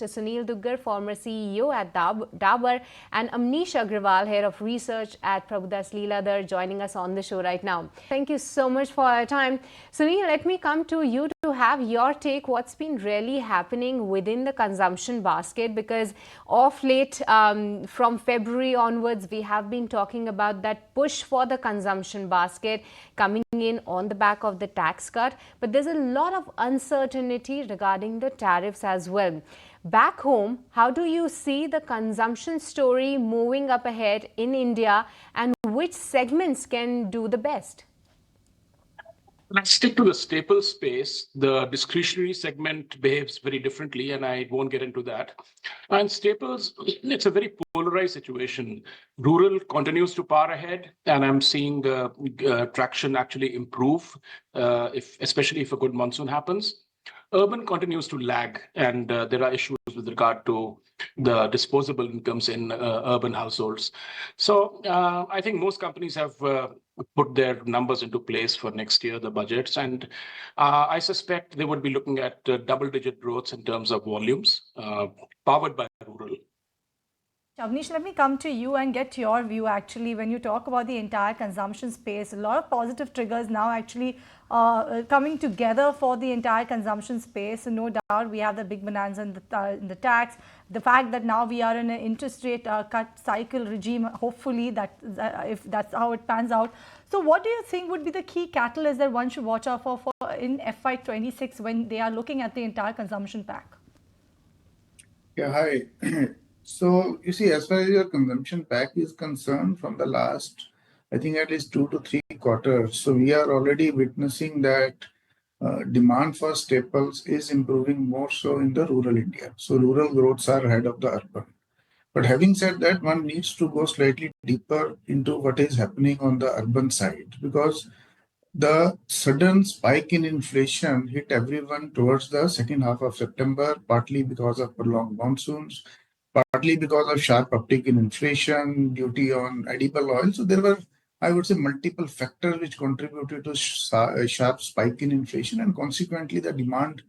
Mr. Sunil Duggal, former CEO at Dabur, and Amnish Aggarwal, Head of Research at Prabhudas Lilladher, joining us on the show right now. Thank you so much for your time. Sunil, let me come to you to have your take. What's been really happening within the consumption basket? Because of late, from February onwards, we have been talking about that push for the consumption basket coming in on the back of the tax cut. But there's a lot of uncertainty regarding the tariffs as well. Back home, how do you see the consumption story moving up ahead in India, and which segments can do the best? Let's stick to the staple space. The discretionary segment behaves very differently, and I won't get into that. And staples, it's a very polarized situation. Rural continues to power ahead, and I'm seeing the traction actually improve, especially if a good monsoon happens. Urban continues to lag, and there are issues with regard to the disposable incomes in urban households. So I think most companies have put their numbers into place for next year, the budgets, and I suspect they would be looking at double-digit growth in terms of volumes, powered by rural. Amnish, let me come to you and get your view. Actually, when you talk about the entire consumption space, a lot of positive triggers now actually coming together for the entire consumption space. And no doubt we have the big bonanza in the tax, the fact that now we are in an interest rate cut cycle regime, hopefully that if that's how it pans out. So what do you think would be the key catalyst that one should watch out for in FY26 when they are looking at the entire consumption pack? Yeah, hi. So, you see, as far as your consumption pack is concerned, from the last, I think at least 2 to 3 quarters, so we are already witnessing that demand for staples is improving more so in the rural India. So, rural growths are ahead of the urban. But having said that, one needs to go slightly deeper into what is happening on the urban side, because the sudden spike in inflation hit everyone towards the second half of September, partly because of prolonged monsoons, partly because of sharp uptick in inflation, duty on edible oil. So there were, I would say, multiple factors which contributed to a sharp spike in inflation, and consequently the demand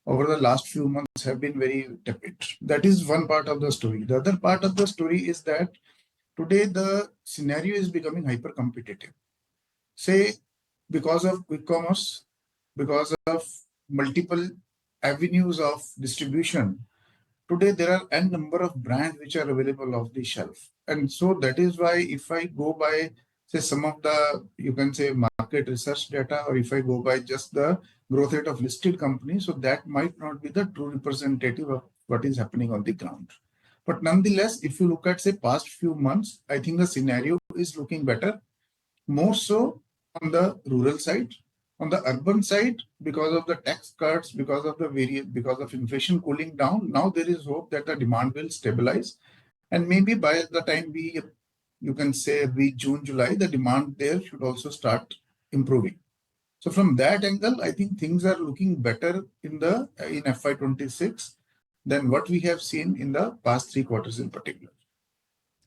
over the last few months have been very tepid. That is one part of the story. The other part of the story is that today the scenario is becoming hyper competitive. Say, because of quick commerce, because of multiple avenues of distribution, today there are n number of brands which are available off the shelf. And so that is why if I go by, say, some of the, you can say, market research data, or if I go by just the growth rate of listed companies, so that might not be the true representative of what is happening on the ground. But nonetheless, if you look at, say, past few months, I think the scenario is looking better, more so on the rural side. On the urban side, because of the tax cuts, because of inflation cooling down, now there is hope that the demand will stabilize, and maybe by the time you can say June, July, the demand there should also start improving. So from that angle, I think things are looking better in FY26 than what we have seen in the past 3 quarters in particular.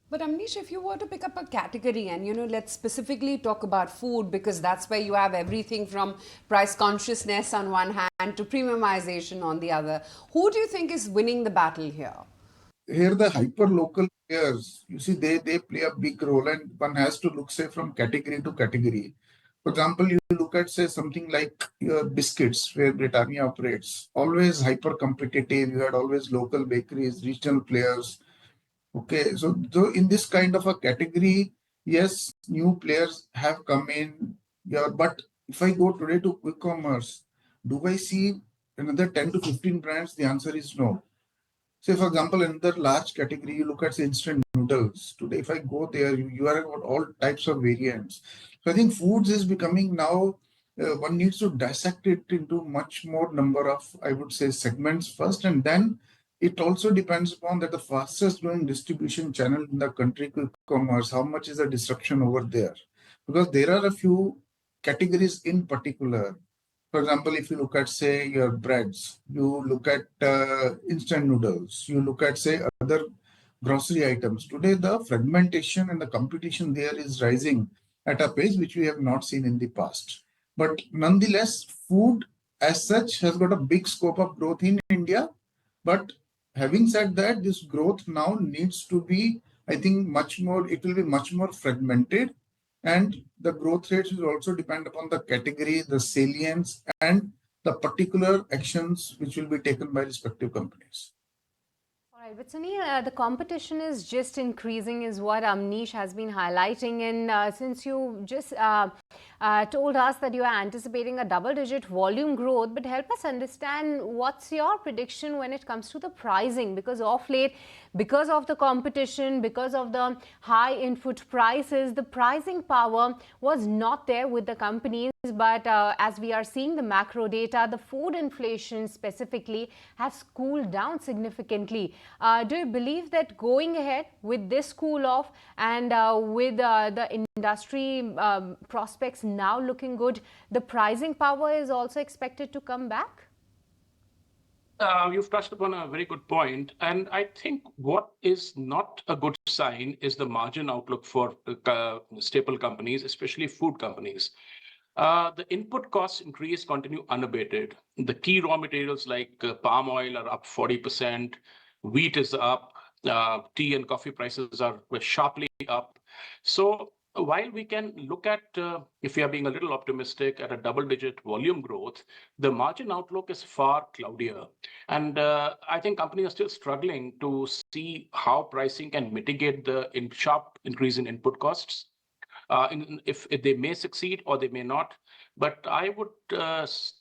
But Amnish, if you were to pick up a category and, let's specifically talk about food, because that's where you have everything from price consciousness on one hand to premiumization on the other. Who do you think is winning the battle here? Here, the hyper-local players, you see, they play a big role, and one has to look, say, from category to category. For example, you look at, say, something like your biscuits, where Britannia operates, always hyper-competitive. You had always local bakeries, regional players. Okay, so in this kind of a category, yes, new players have come in. Yeah, but if I go today to quick commerce, do I see another 10 to 15 brands? The answer is no. Say, for example, another large category, you look at, say, instant noodles. Today, if I go there, you are about all types of variants. So I think foods is becoming now, one needs to dissect it into much more number of, I would say, segments first, and then it also depends upon that the fastest growing distribution channel in the country, quick commerce, how much is the disruption over there? Because there are a few categories in particular. For example, if you look at, say, your breads, you look at instant noodles, you look at, say, other grocery items. Today, the fragmentation and the competition there is rising at a pace which we have not seen in the past. But nonetheless, food as such has got a big scope of growth in India. But having said that, this growth now needs to be, I think, much more, it will be much more fragmented. And the growth rates will also depend upon the category, the salience, and the particular actions which will be taken by respective companies. All right, but Sunil, the competition is just increasing, is what Amnish has been highlighting. And since you just told us that you are anticipating a double-digit volume growth, but help us understand what's your prediction when it comes to the pricing? Because of late, because of the competition, because of the high input prices, the pricing power was not there with the companies. But as we are seeing the macro data, the food inflation specifically has cooled down significantly. Do you believe that going ahead with this cool off and with the industry prospects now looking good, the pricing power is also expected to come back? You've touched upon a very good point. And I think what is not a good sign is the margin outlook for staple companies, especially food companies. The input costs increase continue unabated. The key raw materials like palm oil are up 40%, wheat is up, tea and coffee prices are sharply up. So while we can look at, if we are being a little optimistic, at a double-digit volume growth, the margin outlook is far cloudier. And I think companies are still struggling to see how pricing can mitigate the sharp increase in input costs. If they may succeed or they may not. But I would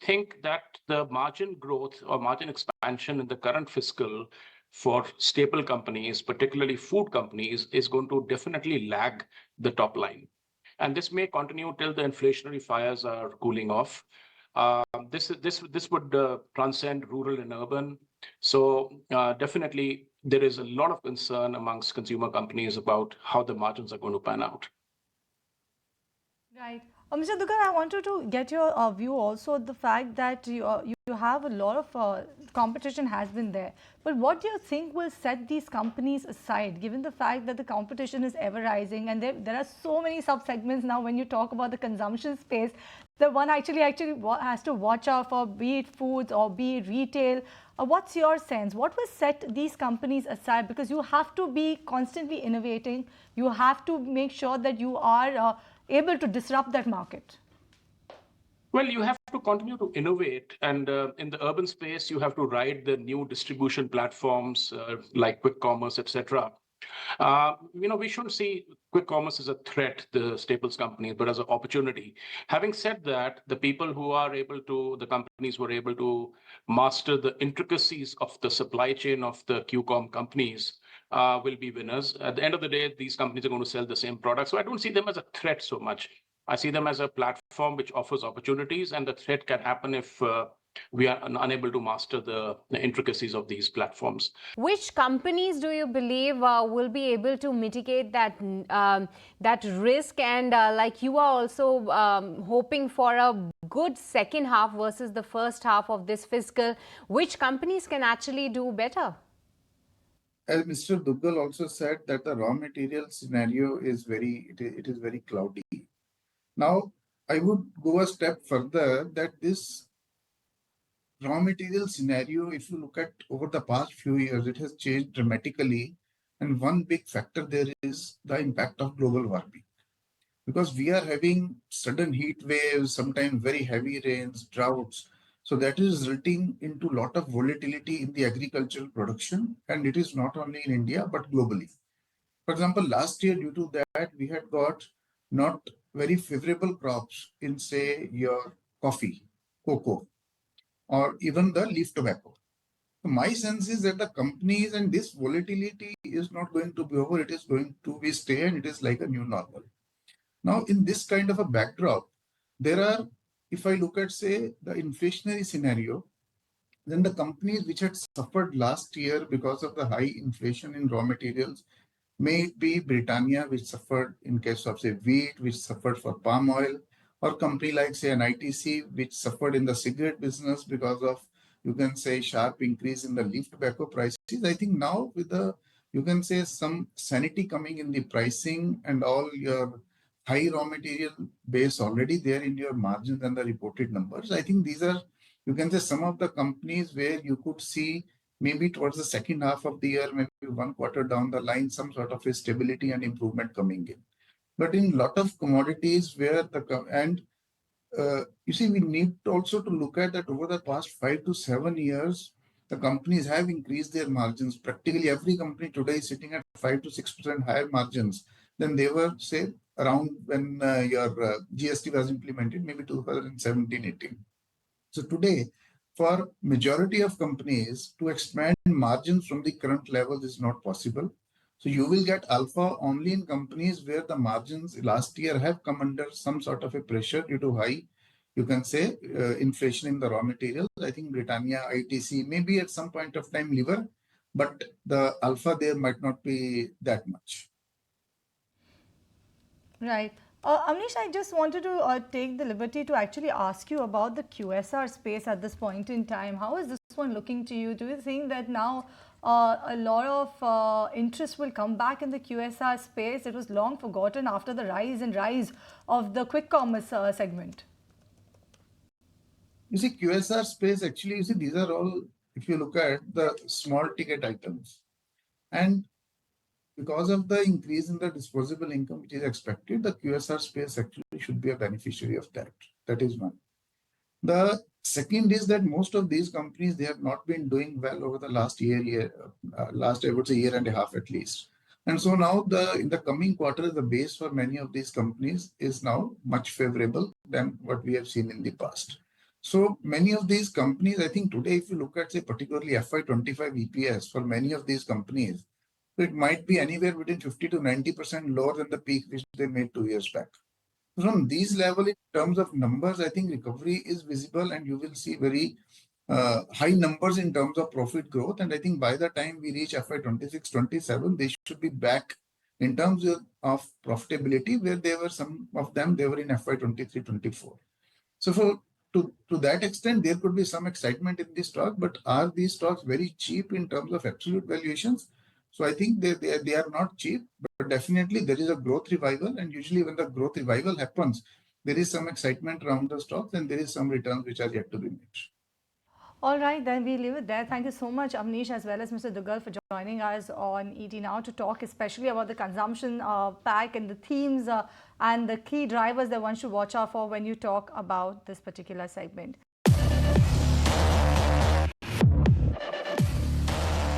think that the margin growth or margin expansion in the current fiscal for staple companies, particularly food companies, is going to definitely lag the top line. And this may continue till the inflationary fires are cooling off. This would transcend rural and urban. So definitely there is a lot of concern amongst consumer companies about how the margins are going to pan out. Right. Mr. Duggal, I wanted to get your view also the fact that you have a lot of competition has been there. But what do you think will set these companies aside, given the fact that the competition is ever rising and there are so many sub-segments now when you talk about the consumption space, the one actually has to watch out for, be it foods or be it retail. What's your sense? What will set these companies aside? Because you have to be constantly innovating. You have to make sure that you are able to disrupt that market? Well, you have to continue to innovate. And in the urban space, you have to ride the new distribution platforms like quick commerce, etc. We shouldn't see quick commerce as a threat, the staples companies, but as an opportunity. Having said that, the companies who are able to master the intricacies of the supply chain of the QCom companies will be winners. At the end of the day, these companies are going to sell the same product. So I don't see them as a threat so much. I see them as a platform which offers opportunities, and the threat can happen if we are unable to master the intricacies of these platforms. Which companies do you believe will be able to mitigate that risk? And like you are also hoping for a good second half versus the first half of this fiscal, which companies can actually do better? As Mr. Duggal also said, that the raw material scenario is very cloudy. Now, I would go a step further that this raw material scenario, if you look at over the past few years, it has changed dramatically. And one big factor there is the impact of global warming. Because we are having sudden heat waves, sometimes very heavy rains, droughts. So that is resulting into a lot of volatility in the agricultural production. And it is not only in India, but globally. For example, last year, due to that, we had got not very favorable crops in, say, your coffee, cocoa, or even the leaf tobacco. So my sense is that the companies and this volatility is not going to be over. It is going to be stay, and it is like a new normal. Now, in this kind of a backdrop, there are, if I look at, say, the inflationary scenario, then the companies which had suffered last year because of the high inflation in raw materials, may it be Britannia, which suffered in case of, say, wheat, which suffered for palm oil, or company like, say, an ITC, which suffered in the cigarette business because of, you can say, sharp increase in the leaf tobacco prices. I think now with the, you can say, some sanity coming in the pricing and all your high raw material base already there in your margins and the reported numbers, I think these are, you can say, some of the companies where you could see maybe towards the second half of the year, maybe one quarter down the line, some sort of a stability and improvement coming in. But in a lot of commodities where you see, we need also to look at that over the past 5 to 7 years, the companies have increased their margins. Practically every company today is sitting at 5 to 6% higher margins than they were, say, around when your GST was implemented, maybe 2017-18. So today, for majority of companies to expand margins from the current levels is not possible. So you will get alpha only in companies where the margins last year have come under some sort of a pressure due to high, you can say, inflation in the raw materials. I think Britannia, ITC, maybe at some point of time liver, but the alpha there might not be that much. Right. Amnish, I just wanted to take the liberty to actually ask you about the QSR space at this point in time. How is this one looking to you? Do you think that now a lot of interest will come back in the QSR space? It was long forgotten after the rise of the quick commerce segment. You see, QSR space, actually, you see, these are all, if you look at the small ticket items. And because of the increase in the disposable income which is expected, the QSR space actually should be a beneficiary of that. That is one. The second is that most of these companies, they have not been doing well over the last last, I would say, year and a half at least. And so now in the coming quarter, the base for many of these companies is now much favorable than what we have seen in the past. So many of these companies, I think today, if you look at, say, particularly FY25 EPS for many of these companies, it might be anywhere between 50 to 90% lower than the peak which they made 2 years back. From these levels, in terms of numbers, I think recovery is visible and you will see very high numbers in terms of profit growth. And I think by the time we reach FY26-27, they should be back in terms of profitability where they were, some of them, they were in FY23-24. So to that extent, there could be some excitement in this stock, but are these stocks very cheap in terms of absolute valuations? So I think they are not cheap, but definitely there is a growth revival. And usually when the growth revival happens, there is some excitement around the stocks and there is some returns which are yet to be made. All right, then we leave it there. Thank you so much, Amnish, as well as Mr. Duggal, for joining us on ET Now to talk especially about the consumption pack and the themes and the key drivers that one should watch out for when you talk about this particular segment.